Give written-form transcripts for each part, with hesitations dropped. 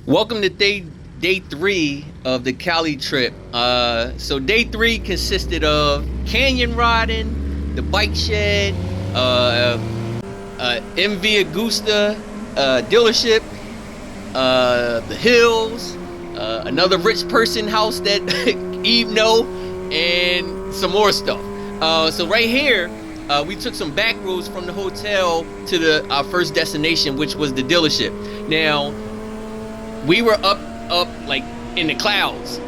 Welcome to day three of the Cali trip. So day three consisted of canyon riding, the bike shed, MV Augusta dealership, the hills, another rich person house that Eve know, and some more stuff. So right here, we took some back roads from the hotel to our first destination, which was the dealership. Now, we were up like in the clouds.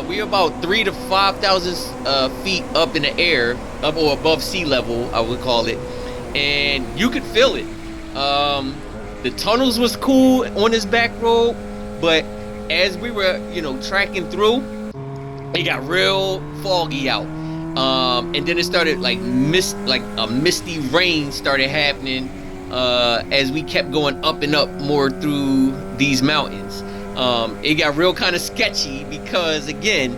We were about 3 to 5,000 feet up in the air, up or above sea level, I would call it, and you could feel it. The tunnels was cool on this back road, but as we were, tracking through, it got real foggy out. And then it started like a misty rain started happening as we kept going up and up more through these mountains. It got real kind of sketchy because, again,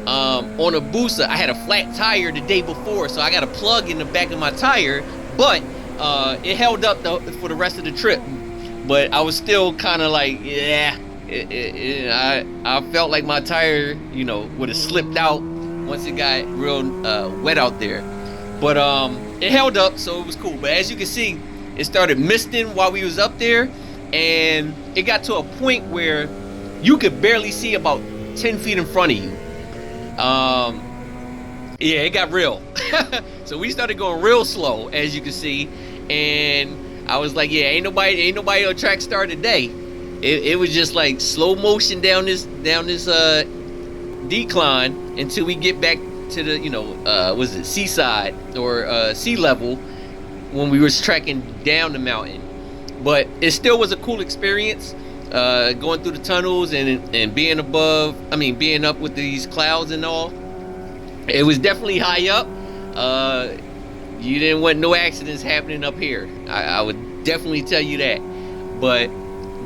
on Hayabusa, I had a flat tire the day before, so I got a plug in the back of my tire, but it held up for the rest of the trip. But I was still kind of like, yeah, I felt like my tire, would have slipped out once it got real wet out there. But it held up, so it was cool. But as you can see, it started misting while we was up there, and it got to a point where you could barely see about 10 feet in front of you. Yeah, it got real. So we started going real slow, as you can see, and I was like, yeah, ain't nobody on track star today. It was just like slow motion down this decline until we get back to the was it seaside or sea level when we was trekking down the mountain. But it still was a cool experience, going through the tunnels and being up with these clouds and all. It was definitely high up. You didn't want no accidents happening up here. I would definitely tell you that. But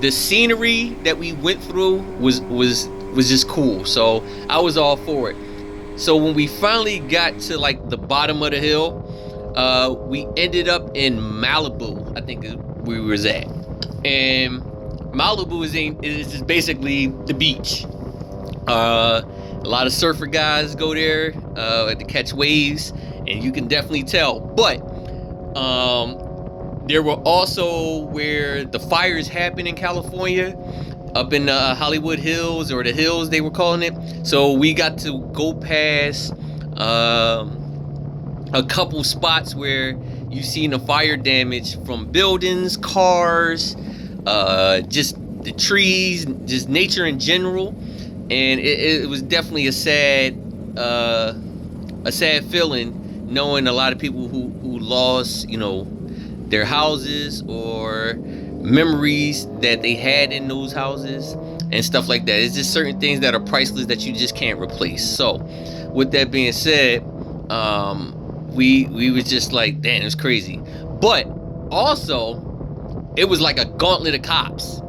the scenery that we went through was just cool. So I was all for it. So when we finally got to like the bottom of the hill, we ended up in Malibu, I think we was at. And Malibu is just basically the beach. A lot of surfer guys go there to catch waves, and you can definitely tell. But there were also where the fires happen in California, up in the Hollywood Hills, or the hills they were calling it. So we got to go past a couple spots where you've seen the fire damage from buildings, cars, just the trees, just nature in general. And it was definitely a sad feeling, knowing a lot of people who lost, their houses or memories that they had in those houses and stuff like that. It's just certain things that are priceless that you just can't replace. So with that being said, we was just like, damn, it's crazy. But also, it was like a gauntlet of cops.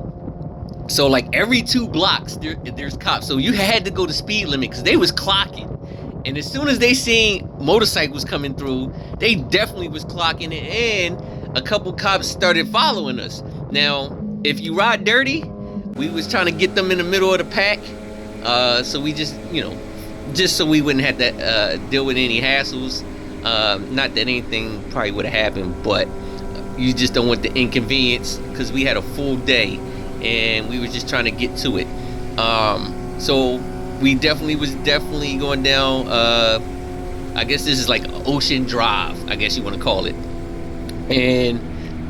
So like every 2 blocks there's cops. So you had to go the speed limit because they was clocking. And as soon as they seen motorcycles coming through, they definitely was clocking it, and a couple cops started following us. Now, if you ride dirty, we was trying to get them in the middle of the pack. So we just so we wouldn't have to deal with any hassles. Not that anything probably would have happened, but you just don't want the inconvenience because we had a full day and we were just trying to get to it. So we was definitely going down, I guess this is like Ocean Drive, I guess you want to call it. And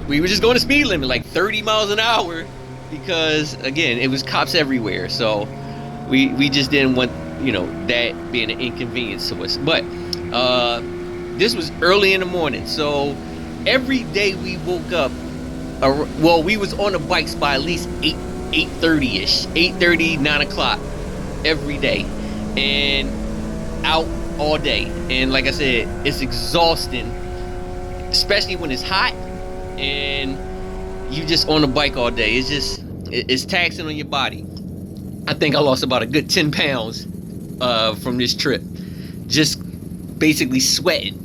we were just going to speed limit, like 30 miles an hour, because again, it was cops everywhere. So we just didn't want, that being an inconvenience to us. But this was early in the morning. So every day we woke up, we was on the bikes by at least 8:30ish, 8:30, 9 o'clock every day, and out all day. And like I said, it's exhausting, especially when it's hot and you just on the bike all day. It's taxing on your body. I think I lost about a good 10 pounds from this trip, just basically sweating.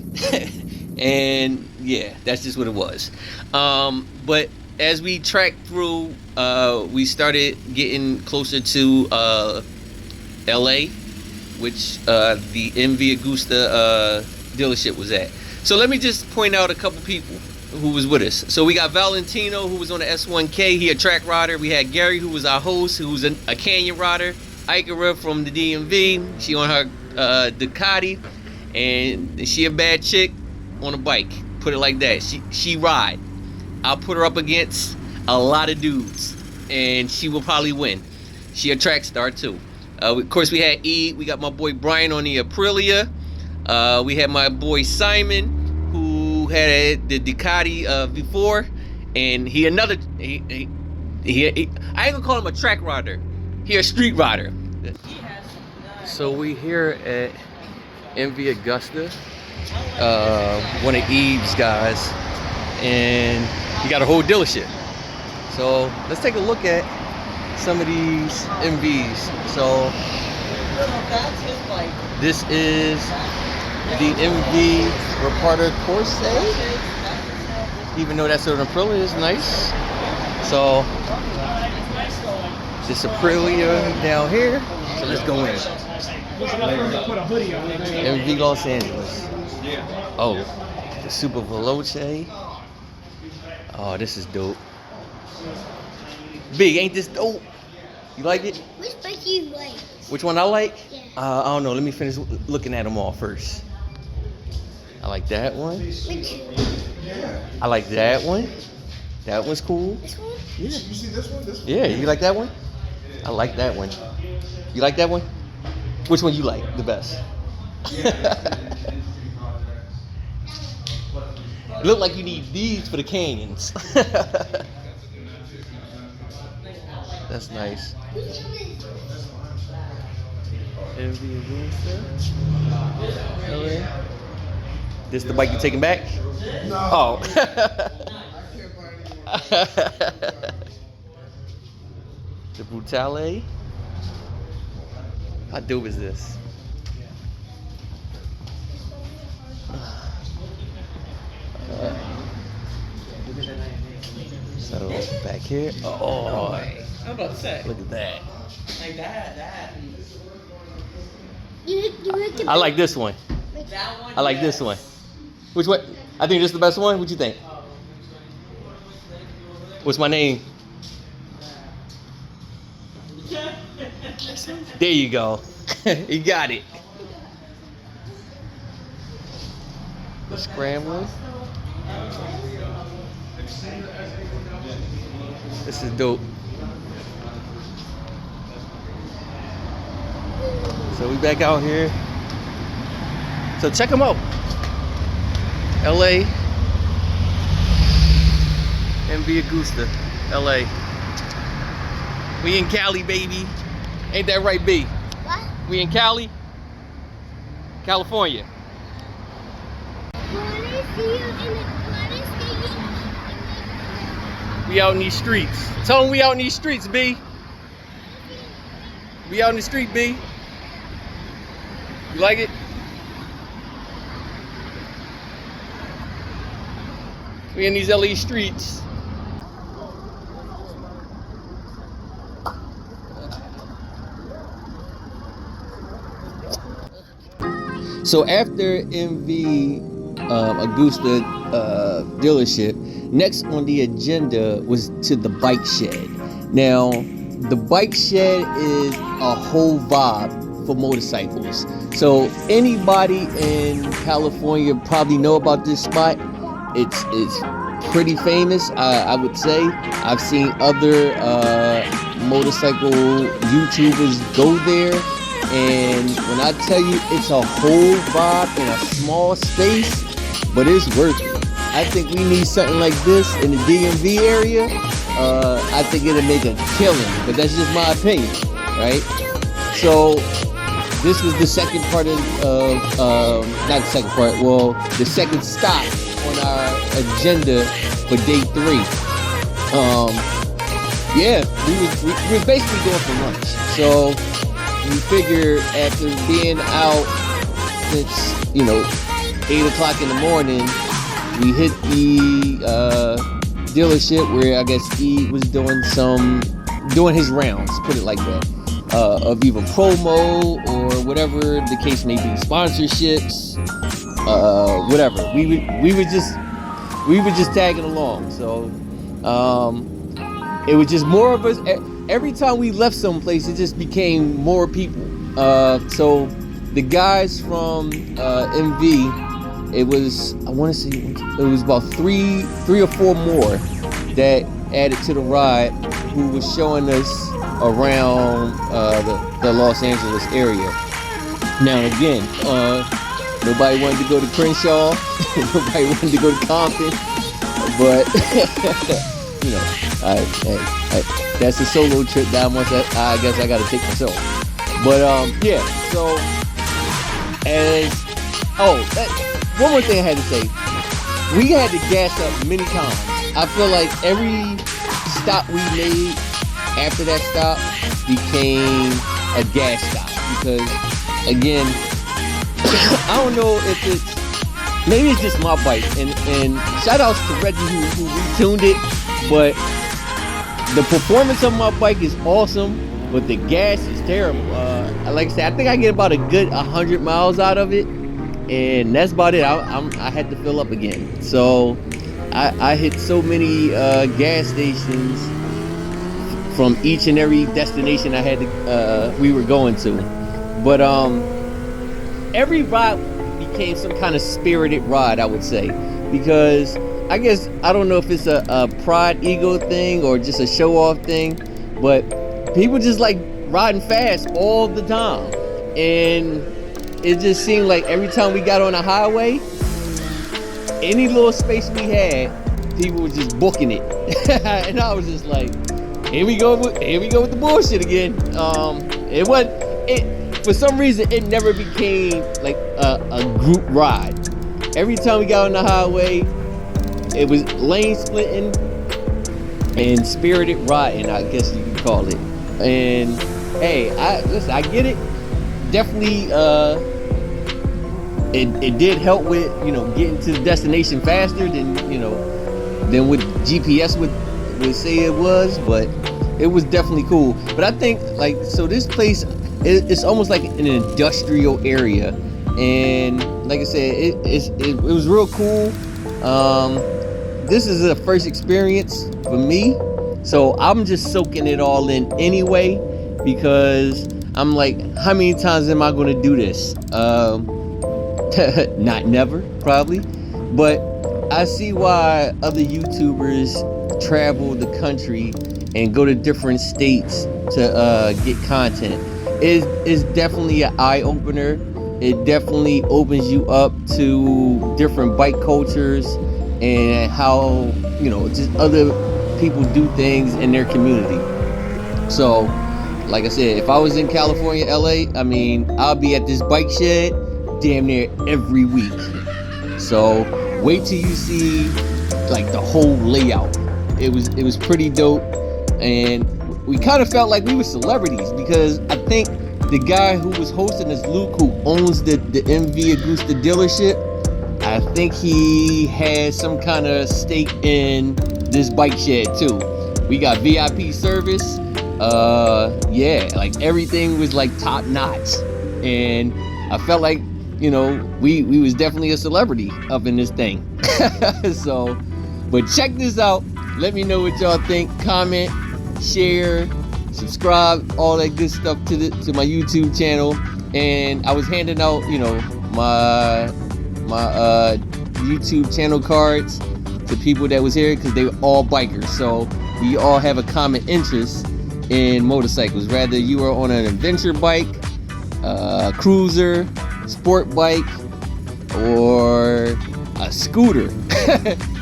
And yeah, that's just what it was. But as we tracked through, we started getting closer to LA, which the MV Agusta dealership was at. So let me just point out a couple people who was with us. So we got Valentino, who was on the S1K. He a track rider. We had Gary, who was our host, who was a canyon rider. Ikara from the DMV. She on her Ducati, and she a bad chick on a bike. Put it like that. She ride. I'll put her up against a lot of dudes, and she will probably win. She a track star too. Of course, we had E. We got my boy Brian on the Aprilia. We had my boy Simon, who had the Ducati before, and he I ain't gonna call him a track rider. He a street rider. So we here at MV Agusta, one of Eve's guys, and he got a whole dealership. So let's take a look at some of these MVs. So this is the MV Reporter Corsair, even though that's an Aprilia, is nice. So this Aprilia down here. So let's go in. MV Los Angeles. Oh, the Super Veloce. Oh, this is dope. Big, ain't this dope? You like it? Which bike do you like? Which one I like? Yeah. I don't know. Let me finish looking at them all first. I like that one. Which? I like that one. That one's cool. This one? Yeah. You see this one? This one? Yeah, you like that one? I like that one. You like that one? Which one you like the best? It look like you need these for the canyons. That's nice. This the bike you taking back? No. Oh. The Brutale. How dope is this? So back here. Oh, I'm about to say. look at that. Like that. You like the I like this one. That one. I like this one. Which one? I think this is the best one. What you think? What's my name? There you go. You got it. The Scrambler. This is dope. So we back out here. So check them out. LA. MV Agusta. LA. We in Cali, baby. Ain't that right, B? What? We in Cali? California. We out in these streets. Tell them we out in these streets, B. We out in the street, B. You like it? We in these LA streets. So after MV Agusta dealership, next on the agenda was to the bike shed. Now, the bike shed is a whole vibe for motorcycles. So anybody in California probably know about this spot. It's pretty famous, I would say. I've seen other motorcycle YouTubers go there. And when I tell you it's a whole vibe in a small space, but it's worth it. I think we need something like this in the DMV area. I think it'll make a killing, but that's just my opinion, right? So this was the second part of not the second part, well, the second stop on our agenda for day 3. Yeah, we was basically going for lunch. So we figured after being out since, 8 o'clock in the morning, we hit the dealership where I guess he was doing his rounds, put it like that, of either promo or whatever the case may be, sponsorships, whatever. We were just tagging along. So it was just more of us. Every time we left someplace, it just became more people. So the guys from MV, it was, I want to say it was about three or four more that added to the ride, who was showing us around the Los Angeles area. Now again, nobody wanted to go to Crenshaw, nobody wanted to go to Compton, but you know, that's a solo trip that I guess I got to take myself. But yeah. So one more thing I had to say, we had to gas up many times. I feel like every stop we made after that stop became a gas stop, because again, I don't know if maybe it's just my bike, and shout outs to Reggie who retuned it, but the performance of my bike is awesome, but the gas is terrible. Like I said, I think I get about a good 100 miles out of it, and that's about it. I had to fill up again, so I hit so many gas stations from each and every destination we were going to. But every ride became some kind of spirited ride, I would say, because I guess, I don't know if it's a pride ego thing or just a show off thing, but people just like riding fast all the time, and it just seemed like every time we got on a highway, any little space we had, people were just booking it. And I was just like, here we go with the bullshit again. For some reason, it never became like a group ride. Every time we got on the highway, it was lane splitting and spirited riding, I guess you could call it. And hey, I get it. Definitely, it did help with, getting to the destination faster than what GPS would say it was, but it was definitely cool. But I think, like, so this place, it's almost like an industrial area, and like I said, it was real cool. This is a first experience for me, so I'm just soaking it all in anyway, because I'm like, how many times am I going to do this? Not never, probably, but I see why other YouTubers travel the country and go to different states to get content. It's definitely an eye-opener. It definitely opens you up to different bike cultures and how, just other people do things in their community. So, like I said, if I was in California, LA, I'll be at this bike shed damn near every week. So wait till you see like the whole layout. It was pretty dope, and we kind of felt like we were celebrities, because I think the guy who was hosting us, Luke, who owns the MV Augusta dealership, I think he had some kind of stake in this bike shed too. We got VIP service. Yeah, like everything was like top notch, and I felt like, we was definitely a celebrity up in this thing. So, but check this out. Let me know what y'all think. Comment, share, subscribe, all that good stuff to my YouTube channel. And I was handing out, my YouTube channel cards to people that was here, because they were all bikers. So we all have a common interest in motorcycles, whether you are on an adventure bike, cruiser, sport bike, or a scooter.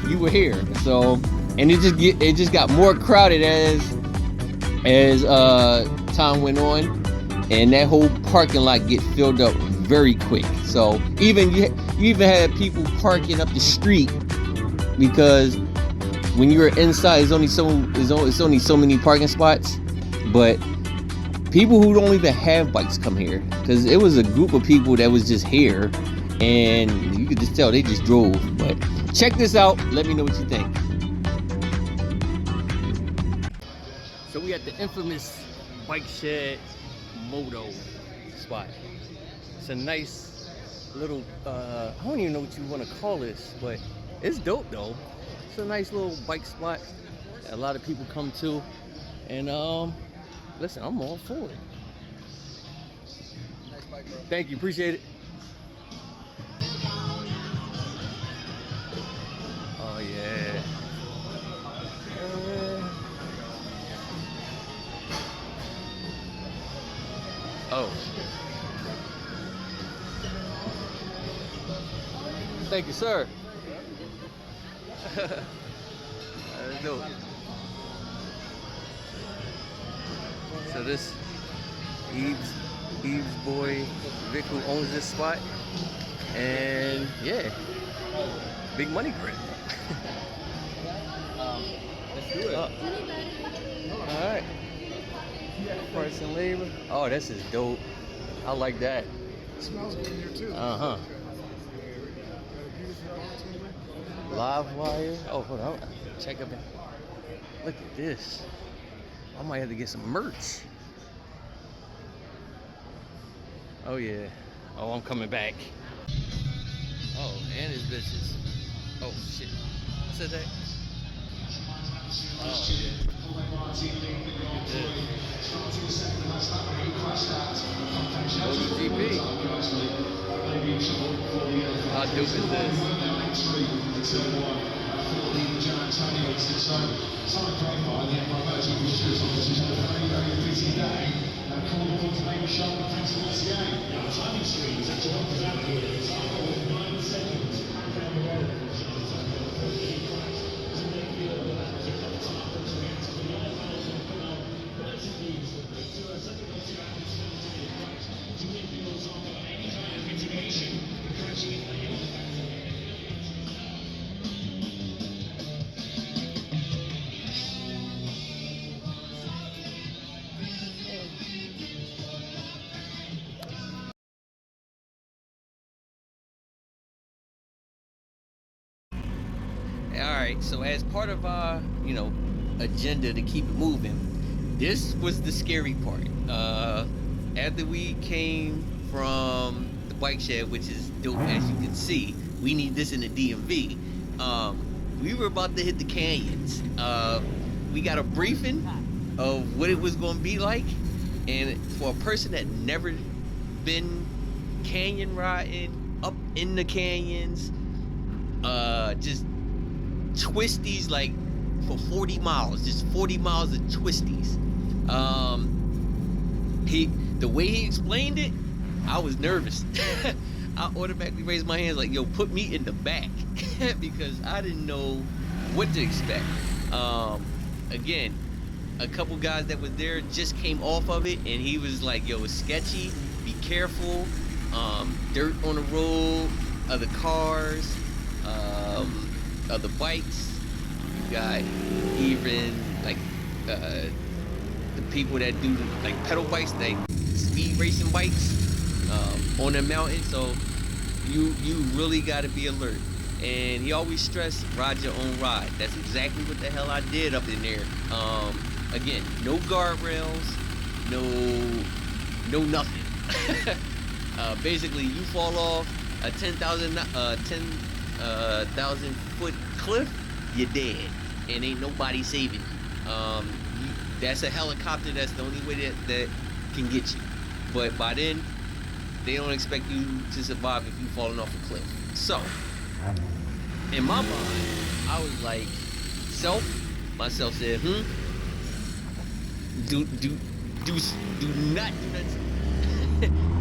You were here. So, and it just got more crowded as time went on, and that whole parking lot get filled up very quick. So you even had people parking up the street, because when you were inside, it's only so many parking spots. But people who don't even have bikes come here, because it was a group of people that was just here, and you could just tell they just drove. But check this out. Let me know what you think. infamous bike shed moto spot. It's a nice little, I don't even know what you want to call this, but it's dope though. It's a nice little bike spot. A lot of people come to, and listen, I'm all for it. Nice bike, bro. Thank you, appreciate it. Oh yeah. Oh. Thank you, sir. That's dope. So this Eve's boy Vic, who owns this spot, and yeah, big money grip. Let's do it. All right. Price and labor. Oh, this is dope. I like that. It smells good in here too. Uh-huh. Live wire. Oh, hold on. Check up. Look at this. I might have to get some merch. Oh yeah. Oh, I'm coming back. Oh, and his bitches. Oh shit. Said that. Oh yeah. GP. How dope is this? Alright, so as part of our, agenda to keep it moving, this was the scary part. After we came from the bike shed, which is dope as you can see, we need this in the DMV. We were about to hit the canyons. We got a briefing of what it was going to be like, and for a person that never been canyon riding up in the canyons, just twisties like for 40 miles, just 40 miles of twisties. The way he explained it, I was nervous. I automatically raised my hands like, yo, put me in the back because I didn't know what to expect. Again, a couple guys that was there just came off of it, and he was like, yo, it's sketchy, be careful. Dirt on the road, other cars, other bikes. You got even like the people that do like pedal bikes, like speed racing bikes on the mountain. So you really got to be alert. And he always stressed, ride your own ride. That's exactly what the hell I did up in there. Again, no guardrails, no nothing. Basically, you fall off a 10,000 foot cliff, you're dead, and ain't nobody saving you. That's a helicopter. That's the only way that can get you. But by then, they don't expect you to survive if you falling off a cliff. So, in my mind, I was like, myself said, do not do that.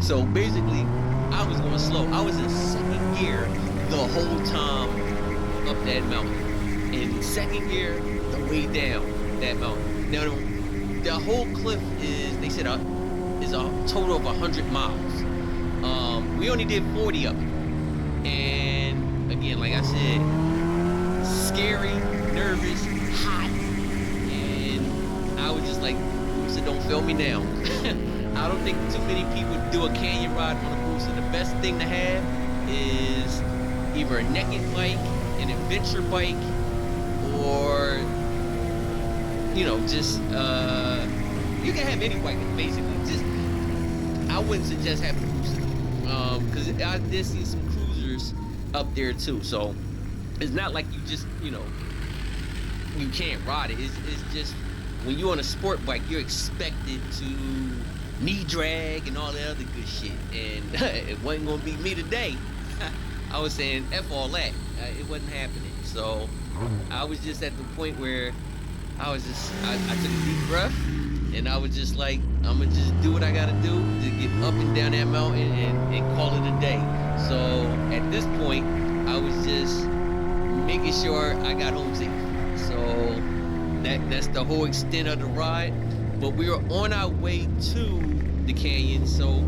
So basically, I was going slow. I was in second gear the whole time up that mountain. In second gear, the way down that mountain. Now, the whole cliff is, they said, is a total of 100 miles. We only did 40 of it. And again, like I said, scary, nervous, hot. And I was just like, so don't fail me now. I don't think too many people do a canyon ride on a booster. The best thing to have is either a naked bike, an adventure bike, or just You can have any bike basically. Just I wouldn't suggest having a booster. Because I did see some cruisers up there too. So it's not like you just, you know, you can't ride it. It's just when you're on a sport bike, you're expected to knee drag and all that other good shit. And it wasn't gonna be me today. I was saying F all that. It wasn't happening. So I was just at the point where I took a deep breath and I was just like, I'm gonna just do what I gotta do to get up and down that mountain and call it a day. So at this point, I was just making sure I got home safe. So that's the whole extent of the ride. But we were on our way to the canyon. So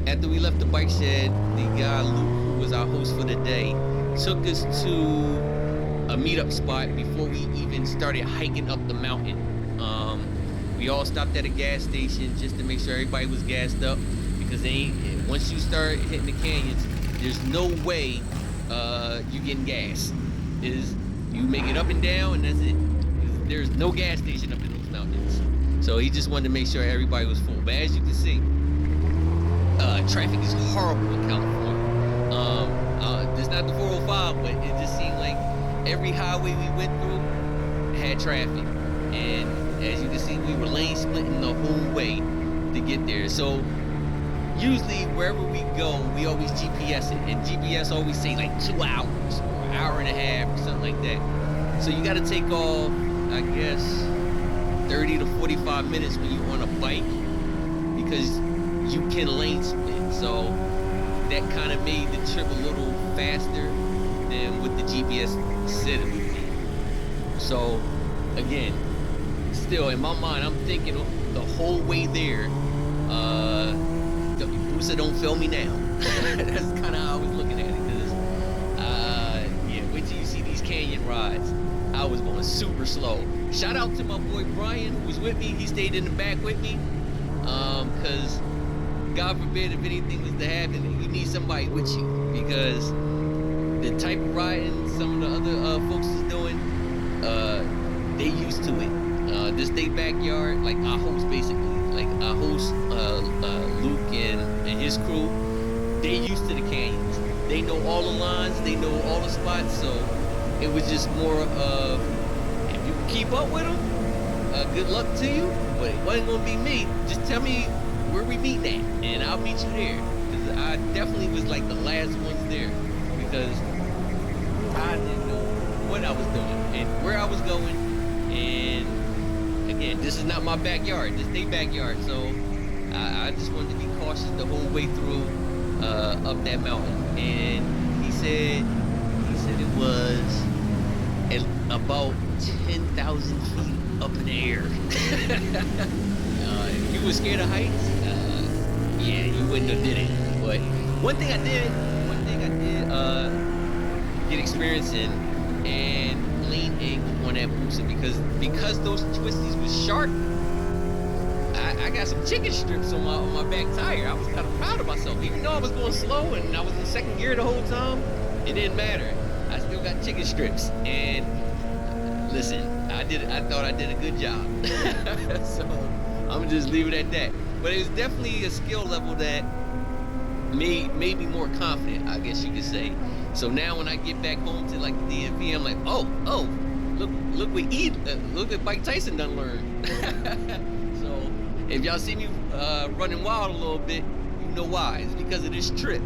after we left the bike shed, the guy Luke, who was our host for the day, took us to a meetup spot before we even started hiking up the mountain. We all stopped at a gas station just to make sure everybody was gassed up, because once you start hitting the canyons, there's no way you getting gas. You make it up and down and that's it. There's no gas station up in those mountains. So he just wanted to make sure everybody was full. But as you can see, traffic is horrible in California. It's not the 405, but it just seemed like every highway we went through had traffic. And as you can see, we were lane splitting the whole way to get there. So usually wherever we go, we always GPS it. And GPS always say like 2 hours or an hour and a half or something like that. So you got to take off, I guess, 30 to 45 minutes when you're on a bike, because you can lane split. So that kind of made the trip a little faster than what the GPS said it would be. So again, still in my mind, I'm thinking the whole way there, Hayabusa don't fail me now. That's kind of how I was looking at it. Because yeah, wait till you see these canyon rides. I was going super slow. Shout out to my boy Brian, who was with me. He stayed in the back with me, because God forbid if anything was to happen, you need somebody with you, because the type of riding some of the other folks is doing, they used to it. This they backyard, like our host basically, like our host Luke and his crew, they used to the canyons. They know all the lines, they know all the spots. So it was just more of, if you can keep up with them, good luck to you. But it wasn't gonna be me. Just tell me where we meet at, and I'll meet you there. Because I definitely was like the last ones there, because I didn't know what I was doing and where I was going. And again, this is not my backyard. This is their backyard. So I just wanted to be cautious the whole way through up that mountain. And he said it was at about 10,000 feet up in the air. If you were scared of heights, yeah, you wouldn't have did it. But one thing I did get experience in, and lean ink on that booster, because those twisties was sharp. I got some chicken strips on my back tire. I was kind of proud of myself, even though I was going slow and I was in second gear the whole time. It didn't matter. I still got chicken strips. And listen, I thought I did a good job. So I'm gonna just leave it at that. But it was definitely a skill level that made me more confident, I guess you could say. So now when I get back home to like the DMV, I'm like, oh, look what Mike Tyson done learned. So if y'all see me running wild a little bit, you know why. It's because of this trip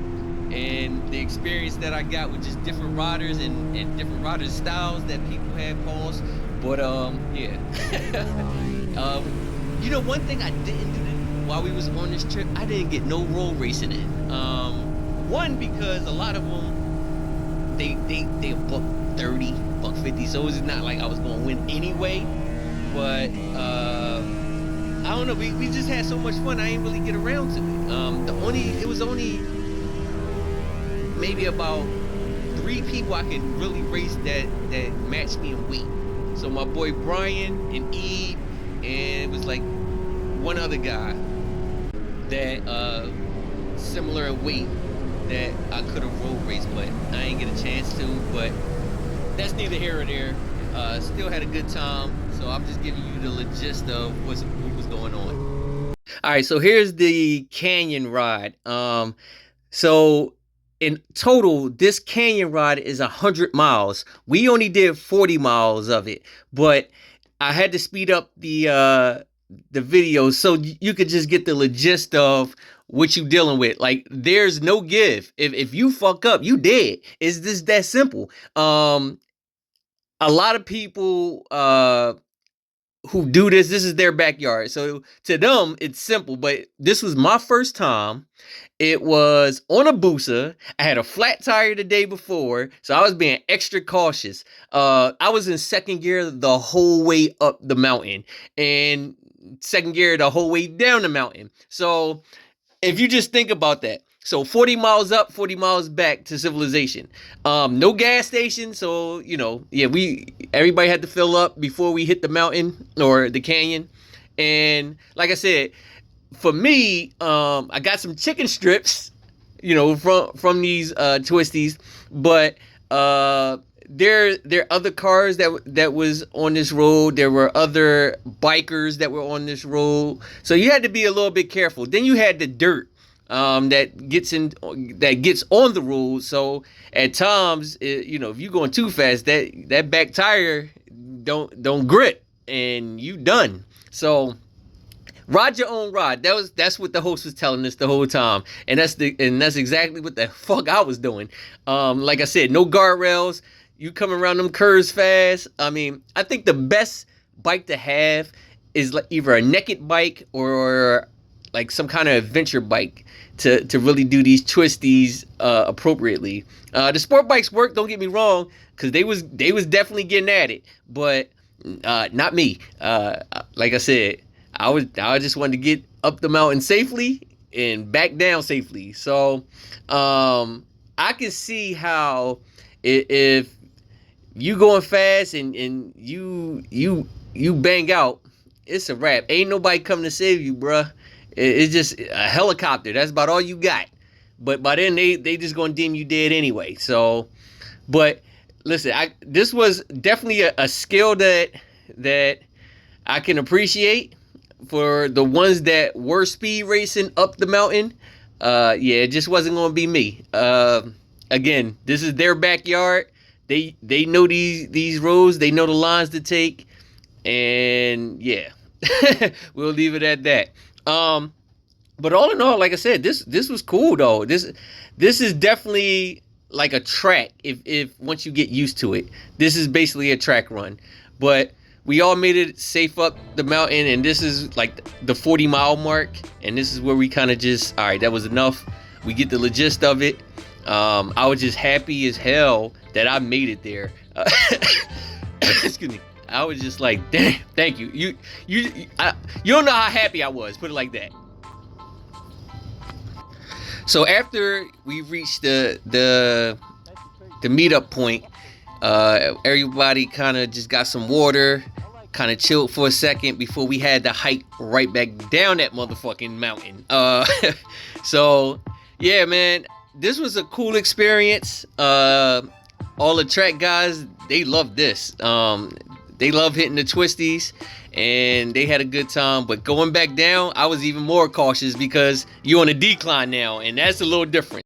and the experience that I got with just different riders and different riders' styles that people had paused. But yeah. You know, one thing I didn't do while we was on this trip, I didn't get no road racing in. One, because a lot of them, they buck 30, buck 50, so it's not like I was gonna win anyway. But I don't know, we just had so much fun, I ain't really get around to it. It was only maybe about 3 people I could really race that matched me in weight. So my boy Brian and Eve, and it was like one other guy that similar in weight that I could have road raced, but I ain't get a chance to. But that's neither here or there. Still had a good time, so I'm just giving you the gist of what was going on. All right, so here's the canyon ride. So in total, this canyon ride is 100 miles. We only did 40 miles of it, but I had to speed up the video so you could just get the gist of what you dealing with. Like, there's no give. If you fuck up, you dead. It's just that simple. A lot of people who do this is their backyard. So to them, it's simple. But this was my first time. It was on a Busa. I had a flat tire the day before, so I was being extra cautious. I was in second gear the whole way up the mountain, and second gear the whole way down the mountain. So if you just think about that. So 40 miles up, 40 miles back to civilization. No gas station, so yeah, everybody had to fill up before we hit the mountain or the canyon. And like I said, for me, I got some chicken strips, from these twisties, but there are other cars that was on this road. There were other bikers that were on this road, so you had to be a little bit careful. Then you had the dirt that gets on the road. So at times, if you're going too fast, that back tire don't grip, and you done. So ride your own ride. That's what the host was telling us the whole time, and that's exactly what the fuck I was doing. Like I said, no guardrails. You come around them curves fast. I mean, I think the best bike to have is like either a naked bike or like some kind of adventure bike to really do these twisties appropriately. The sport bikes work, don't get me wrong, because they was definitely getting at it, but not me. Like I said, I just wanted to get up the mountain safely and back down safely. So I can see how if you going fast and you bang out, it's a wrap. Ain't nobody coming to save you, bruh. It's just a helicopter. That's about all you got. But by then they just gonna deem you dead anyway. So, but listen, this was definitely a skill that I can appreciate for the ones that were speed racing up the mountain. Yeah, it just wasn't gonna be me. Again, this is their backyard. They know these roads. They know the lines to take, and yeah, we'll leave it at that. But all in all, like I said, this was cool though. This is definitely like a track if once you get used to it. This is basically a track run. But we all made it safe up the mountain, and this is like the 40-mile mark, and this is where we kind of just, all right, that was enough. We get the gist of it. I was just happy as hell that I made it there. Excuse me. I was just like, damn, thank you. You don't know how happy I was. Put it like that. So after we reached the meetup point, everybody kind of just got some water, kind of chilled for a second before we had to hike right back down that motherfucking mountain. So yeah, man, this was a cool experience. All the track guys, they love this. They love hitting the twisties, and they had a good time. But going back down, I was even more cautious because you're on a decline now, and that's a little different.